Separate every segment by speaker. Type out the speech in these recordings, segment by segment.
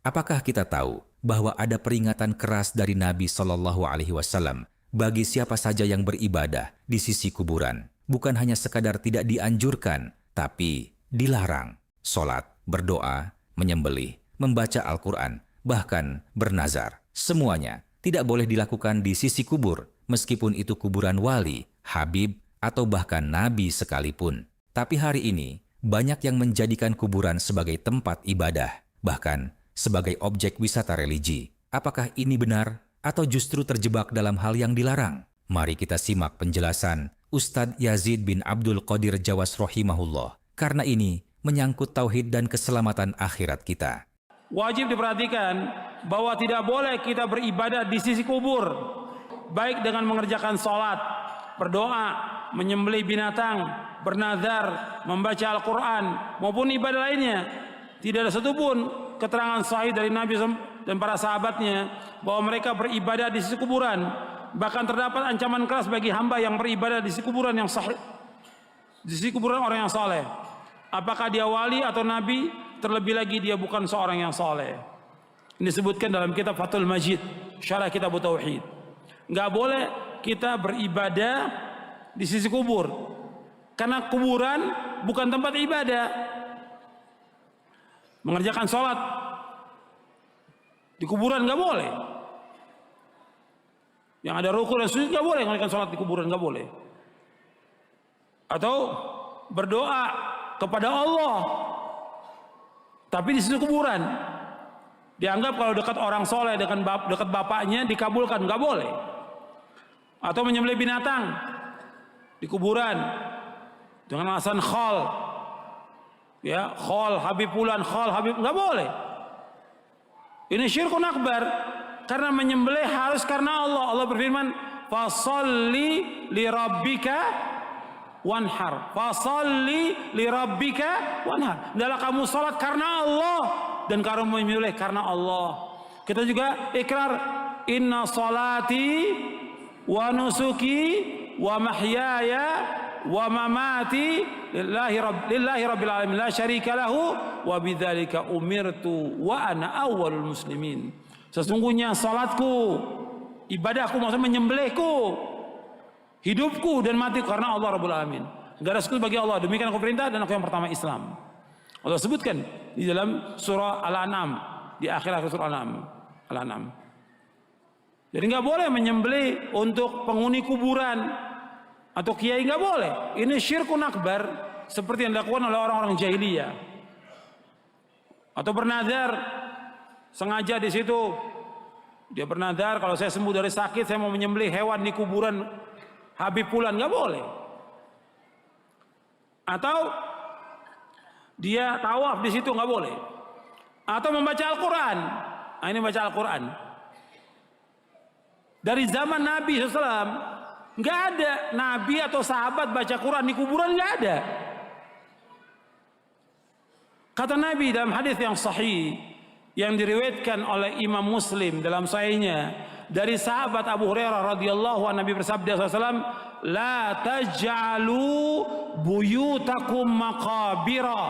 Speaker 1: Apakah kita tahu bahwa ada peringatan keras dari Nabi Shallallahu Alaihi Wasallam bagi siapa saja yang beribadah di sisi kuburan? Bukan hanya sekadar tidak dianjurkan, tapi dilarang. Sholat, berdoa, menyembelih, membaca Al-Quran, bahkan bernazar. Semuanya tidak boleh dilakukan di sisi kubur, meskipun itu kuburan wali, habib, atau bahkan nabi sekalipun. Tapi hari ini, banyak yang menjadikan kuburan sebagai tempat ibadah, bahkan sebagai objek wisata religi. Apakah ini benar atau justru terjebak dalam hal yang dilarang? Mari kita simak penjelasan Ustadz Yazid bin Abdul Qadir Jawas rahimahullah. Karena ini menyangkut tauhid dan keselamatan akhirat kita.
Speaker 2: Wajib diperhatikan bahwa tidak boleh kita beribadah di sisi kubur, baik dengan mengerjakan sholat, berdoa, menyembelih binatang, bernazar, membaca Al-Quran, maupun ibadah lainnya. Tidak ada satupun keterangan sahih dari Nabi dan para sahabatnya bahwa mereka beribadah di sisi kuburan. Bahkan terdapat ancaman keras bagi hamba yang beribadah di sisi kuburan yang sahih, di sisi kuburan orang yang saleh. Apakah dia wali atau nabi, terlebih lagi dia bukan seorang yang saleh. Ini disebutkan dalam kitab Fathul Majid, syarah kitab Tauhid. Nggak boleh kita beribadah di sisi kubur, karena kuburan bukan tempat ibadah. Mengerjakan sholat di kuburan nggak boleh. Yang ada rukun dan sujud nggak boleh mengerjakan sholat di kuburan, nggak boleh. Atau berdoa kepada Allah, tapi di situ kuburan. Dianggap kalau dekat orang soleh, dekat bapaknya dikabulkan, nggak boleh. Atau menyembelih binatang di kuburan dengan alasan khol, ya khol Habib Fulan, khol Habib, nggak boleh. Ini syirkun akbar, karena menyembelih harus karena Allah. Allah berfirman, fasalli li rabbika wanhar, fasalli li rabbika wanhar. Adalah kamu salat karena Allah dan kamu menyembelih karena Allah. Kita juga ikrar, inna salati wa nusuki wa mahyaya wa mamati lillahi rabbil alamin la syarika lahu wa bidzalika umirtu wa ana awwalul muslimin. Sesungguhnya salatku, ibadahku, maksudnya menyembelihku, hidupku dan matiku karena Allah Rabbul Alamin. Enggak ada sekutu bagi Allah. Demikian aku perintah dan aku yang pertama Islam. Allah sebutkan di dalam surah Al-An'am, di akhir surah Al-An'am. Jadi nggak boleh menyembelih untuk penghuni kuburan atau kiai, nggak boleh. Ini syirkun akbar, seperti yang dilakukan oleh orang-orang jahiliyah. Atau bernazar sengaja di situ, dia bernazar, kalau saya sembuh dari sakit saya mau menyembelih hewan di kuburan Habib Fulan, nggak boleh. Atau dia tawaf di situ, nggak boleh. Atau membaca Al-Quran. Nah, ini baca Al-Quran dari zaman Nabi SAW, nggak ada Nabi atau sahabat baca Quran di kuburan, nggak ada. Kata Nabi dalam hadis yang sahih yang diriwayatkan oleh Imam Muslim dalam sahihnya dari sahabat Abu Hurairah radhiyallahu anhu, Nabi bersabda SAW, la taj'alu buyutakum maqabira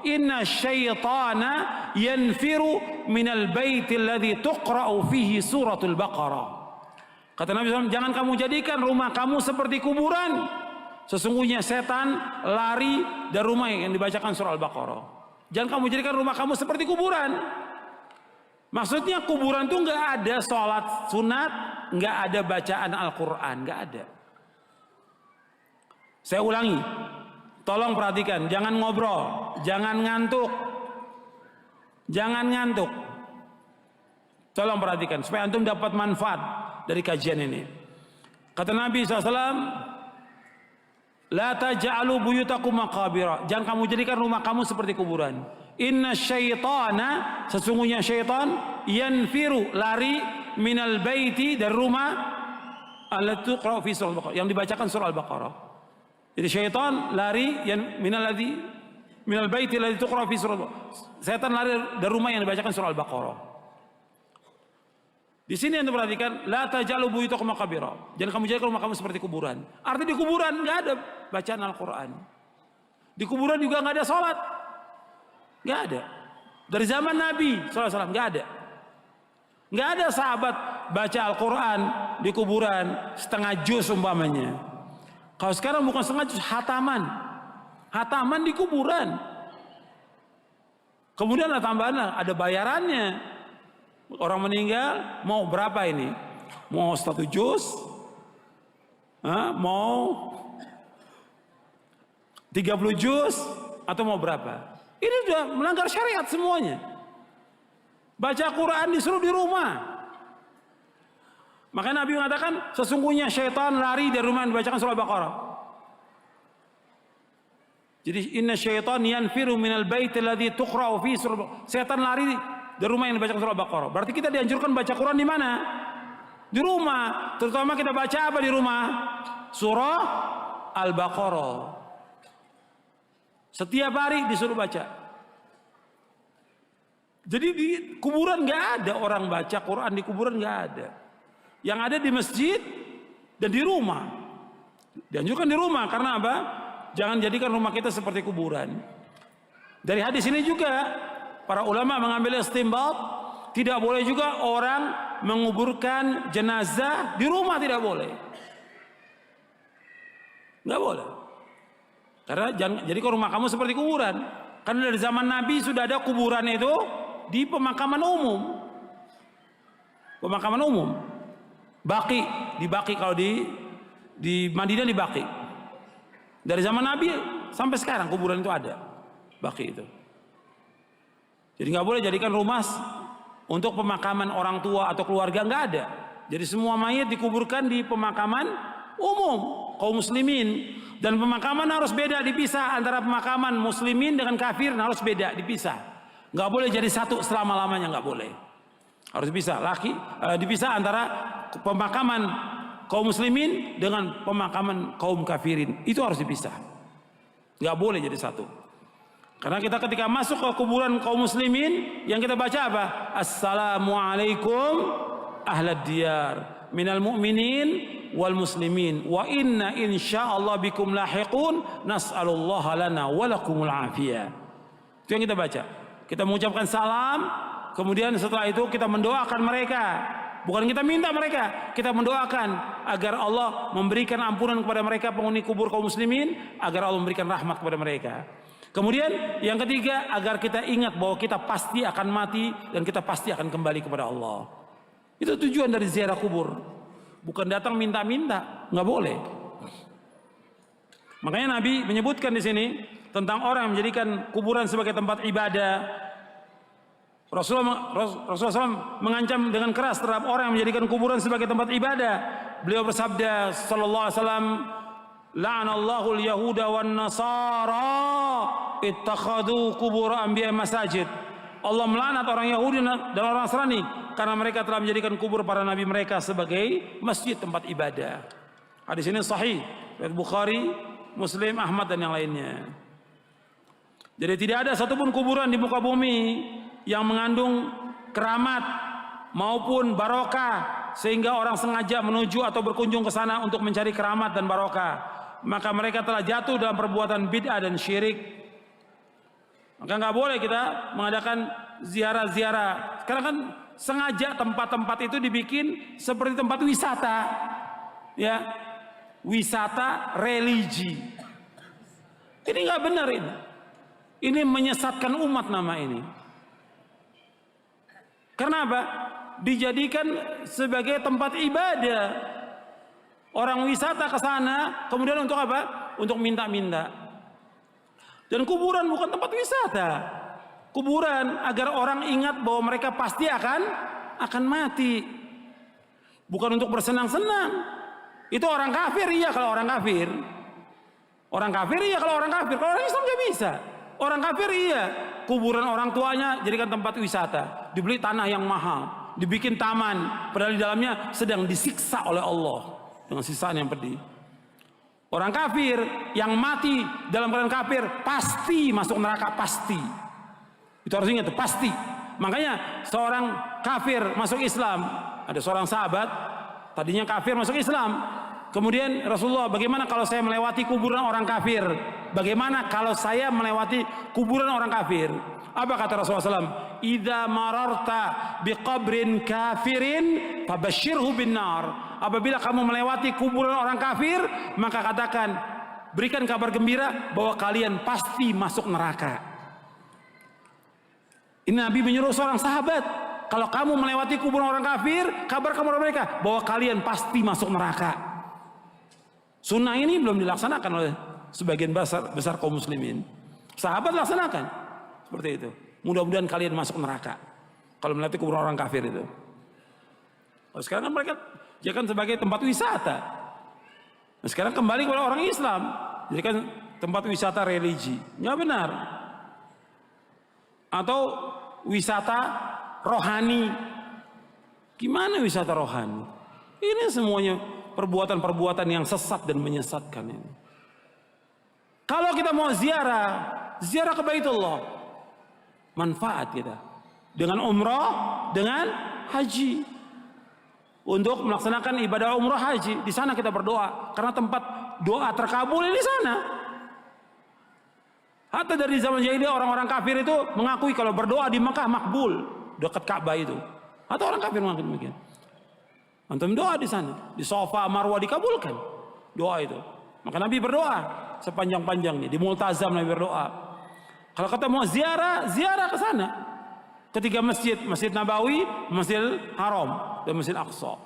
Speaker 2: inna syaitana yanfiru minal baiti alladhi tuqra'u fihi suratul Baqarah. Kata Nabi SAW, jangan kamu jadikan rumah kamu seperti kuburan. Sesungguhnya setan lari dari rumah yang dibacakan surah Al-Baqarah. Jangan kamu jadikan rumah kamu seperti kuburan. Maksudnya kuburan itu nggak ada sholat sunat, nggak ada bacaan Al-Quran, nggak ada. Saya ulangi, tolong perhatikan, jangan ngobrol, jangan ngantuk, jangan ngantuk. Tolong perhatikan supaya antum dapat manfaat dari kajian ini. Kata Nabi SAW, la taj'alu buyutakum maqabira, jangan kamu jadikan rumah kamu seperti kuburan. Inna syaitana, sesungguhnya syaitan, yanfiru, lari, minal baiti, dari rumah, allati tuqra'u fi surah Al-Baqarah, yang dibacakan surah Al-Baqarah. Jadi syaitan lari minal baiti allati tuqra'u fi surah Al-Baqarah. Syaitan lari dari rumah yang dibacakan surah Al-Baqarah. Di sini yang diperhatikan, la tajalu buyutakum maqabira, jangan kamu jadikan rumah kamu seperti kuburan. Artinya di kuburan nggak ada bacaan Al-Quran, di kuburan juga nggak ada sholat, nggak ada. Dari zaman Nabi SAW nggak ada. Nggak ada sahabat baca Al-Quran di kuburan setengah juz umpamanya. Kalau sekarang bukan setengah juz, hataman. Hataman di kuburan. Kemudian ada tambahan, ada bayarannya. Orang meninggal mau berapa ini? Mau 1 juz? Mau 30 juz? Atau mau berapa? Ini sudah melanggar syariat semuanya. Baca Quran disuruh di rumah. Maka Nabi mengatakan sesungguhnya syaitan lari dari rumah yang dibacakan surah Al-Baqarah. Jadi inna syaitan yanfiru minal bait alladhi tuqra'u fi surah. Syaitan lari dari rumah yang dibacakan surah Al-Baqarah. Berarti kita dianjurkan baca Quran di mana? Di rumah. Terutama kita baca apa di rumah? Surah Al-Baqarah. Setiap hari disuruh baca. Jadi di kuburan nggak ada orang baca Quran, di kuburan nggak ada. Yang ada di masjid dan di rumah. Dianjurkan di rumah karena apa? Jangan jadikan rumah kita seperti kuburan. Dari hadis ini juga para ulama mengambil istinbat, tidak boleh juga orang menguburkan jenazah di rumah, tidak boleh. Nggak boleh. Karena jangan jadikan rumah kamu seperti kuburan. Karena dari zaman Nabi sudah ada kuburan itu di pemakaman umum. Pemakaman umum. Baqi, di Baqi, kalau di Madinah di Baqi. Dari zaman Nabi sampai sekarang kuburan itu ada. Baqi itu. Jadi nggak boleh jadikan rumah untuk pemakaman orang tua atau keluarga, nggak ada. Jadi semua mayat dikuburkan di pemakaman umum kaum muslimin, dan pemakaman harus beda, dipisah antara pemakaman muslimin dengan kafir, harus beda, dipisah. Nggak boleh jadi satu selama-lamanya, nggak boleh. Harus bisa dipisah antara pemakaman kaum muslimin dengan pemakaman kaum kafirin. Itu harus dipisah. Nggak boleh jadi satu. Karena kita ketika masuk ke kuburan kaum muslimin, yang kita baca apa? Assalamualaikum ahlad diyar minal mu'minin wal muslimin wa inna insyaallah bikum lahiqun nas'alullaha lana walakumul afiyah. Itu yang kita baca. Kita mengucapkan salam, kemudian setelah itu kita mendoakan mereka. Bukan kita minta mereka, kita mendoakan agar Allah memberikan ampunan kepada mereka penghuni kubur kaum muslimin, agar Allah memberikan rahmat kepada mereka. Kemudian yang ketiga, agar kita ingat bahwa kita pasti akan mati dan kita pasti akan kembali kepada Allah. Itu tujuan dari ziarah kubur. Bukan datang minta-minta, nggak boleh. Makanya Nabi menyebutkan di sini tentang orang yang menjadikan kuburan sebagai tempat ibadah. Rasulullah SAW mengancam dengan keras terhadap orang yang menjadikan kuburan sebagai tempat ibadah. Beliau bersabda sallallahu alaihi wasallam, la'anallahu al-yahuda wan nasara ittakhadhu qubur anbiya masajid. Allah melaknat orang Yahudi dan orang Nasrani karena mereka telah menjadikan kubur para nabi mereka sebagai masjid, tempat ibadah. Hadis ini sahih riwayat Bukhari, Muslim, Ahmad dan yang lainnya. Jadi tidak ada satupun kuburan di muka bumi yang mengandung keramat maupun barokah sehingga orang sengaja menuju atau berkunjung ke sana untuk mencari keramat dan barokah, maka mereka telah jatuh dalam perbuatan bid'ah dan syirik. Maka nggak boleh kita mengadakan ziarah-ziarah. Sekarang kan sengaja tempat-tempat itu dibikin seperti tempat wisata, ya, wisata religi. Ini nggak benar ini. Ini menyesatkan umat nama ini. Karena apa? Dijadikan sebagai tempat ibadah. Orang wisata ke sana, kemudian untuk apa? Untuk minta-minta. Dan kuburan bukan tempat wisata. Kuburan agar orang ingat bahwa mereka pasti akan mati. Bukan untuk bersenang-senang. Itu orang kafir, iya kalau orang kafir. Orang kafir iya kalau orang kafir. Kalau orang Islam nggak bisa. Orang kafir iya. Kuburan orang tuanya jadikan tempat wisata. Dibeli tanah yang mahal. Dibikin taman. Padahal di dalamnya sedang disiksa oleh Allah. Dengan siksaan yang pedih. Orang kafir yang mati dalam keadaan kafir pasti masuk neraka, pasti. Itu harus ingat, pasti. Makanya seorang kafir masuk Islam. Ada seorang sahabat tadinya kafir masuk Islam. Kemudian Rasulullah, bagaimana kalau saya melewati kuburan orang kafir? Bagaimana kalau saya melewati kuburan orang kafir? Apa kata Rasulullah SAW? Idza mararta biqabrin kafirin fabashshirhu binnar. Apabila kamu melewati kuburan orang kafir, maka katakan, berikan kabar gembira bahwa kalian pasti masuk neraka. Ini Nabi menyuruh seorang sahabat, kalau kamu melewati kuburan orang kafir, kabar kepada mereka bahwa kalian pasti masuk neraka. Sunnah ini belum dilaksanakan oleh sebagian besar kaum muslimin. Sahabat laksanakan seperti itu. Mudah-mudahan kalian masuk neraka kalau melewati kuburan orang kafir itu. Oh, sekarang kan mereka jadikan sebagai tempat wisata. Nah, sekarang kembali kepada orang Islam, jadikan tempat wisata religi. Ya benar. Atau wisata rohani. Gimana wisata rohani? Ini semuanya perbuatan-perbuatan yang sesat dan menyesatkan ini. Kalau kita mau ziarah ke Baitullah, manfaat kita dengan umrah, dengan haji. Untuk melaksanakan ibadah umrah haji, di sana kita berdoa karena tempat doa terkabul di sana. Hatta dari zaman jahiliyah orang-orang kafir itu mengakui kalau berdoa di Mekah makbul, dekat Ka'bah itu. Atau orang kafir mengakui demikian. Antum doa di sana, di Safa Marwah dikabulkan doa itu. Maka Nabi berdoa sepanjang-panjangnya, di Multazam Nabi berdoa. Kalau kata mau ziarah ke sana. Ketiga masjid, Masjid Nabawi, Masjid Haram, dan Masjid Aqsa.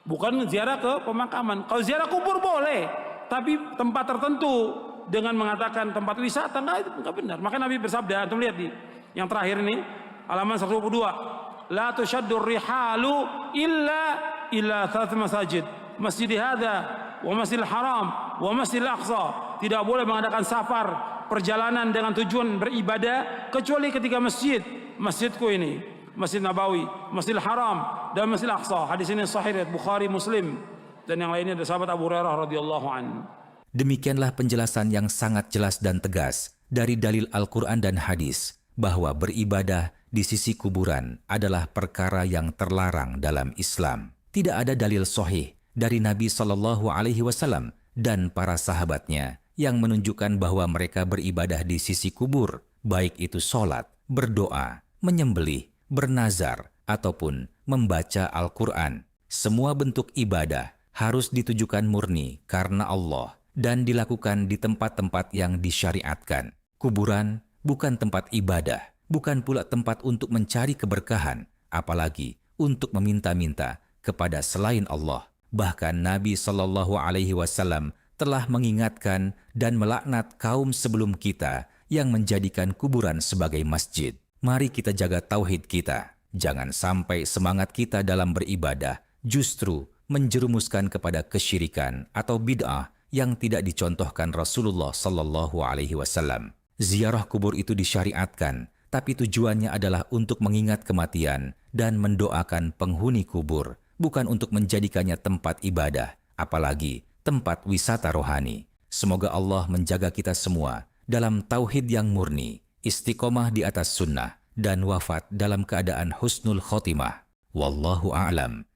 Speaker 2: Bukan ziarah ke pemakaman. Kalau ziarah kubur boleh, tapi tempat tertentu dengan mengatakan tempat wisata enggak benar. Maka Nabi bersabda, antum lihat di yang terakhir ini, halaman 122. La tushaddur rihalu illa thalath masajid. Masjid hadza wa Masjidil Haram wa Masjidil Aqsa. Tidak boleh mengadakan safar perjalanan dengan tujuan beribadah kecuali ketiga masjid. Masjidku ini, Masjid Nabawi, Masjidil Haram dan Masjidil Aqsa. Hadis ini sahih riwayat Bukhari, Muslim dan yang lainnya dari sahabat Abu Hurairah radhiyallahu anhu.
Speaker 1: Demikianlah penjelasan yang sangat jelas dan tegas dari dalil Al-Quran dan hadis bahwa beribadah di sisi kuburan adalah perkara yang terlarang dalam Islam. Tidak ada dalil sahih dari Nabi Shallallahu Alaihi Wasallam dan para sahabatnya yang menunjukkan bahwa mereka beribadah di sisi kubur, baik itu sholat, berdoa, menyembelih, bernazar, ataupun membaca Al-Quran. Semua bentuk ibadah harus ditujukan murni karena Allah dan dilakukan di tempat-tempat yang disyariatkan. Kuburan bukan tempat ibadah, bukan pula tempat untuk mencari keberkahan, apalagi untuk meminta-minta kepada selain Allah. Bahkan Nabi Shallallahu Alaihi Wasallam telah mengingatkan dan melaknat kaum sebelum kita yang menjadikan kuburan sebagai masjid. Mari kita jaga tauhid kita. Jangan sampai semangat kita dalam beribadah justru menjerumuskan kepada kesyirikan atau bid'ah yang tidak dicontohkan Rasulullah Shallallahu Alaihi Wasallam. Ziarah kubur itu disyariatkan, tapi tujuannya adalah untuk mengingat kematian dan mendoakan penghuni kubur, bukan untuk menjadikannya tempat ibadah, apalagi tempat wisata rohani. Semoga Allah menjaga kita semua dalam tauhid yang murni, istiqomah di atas sunnah, dan wafat dalam keadaan husnul khotimah. Wallahu a'lam.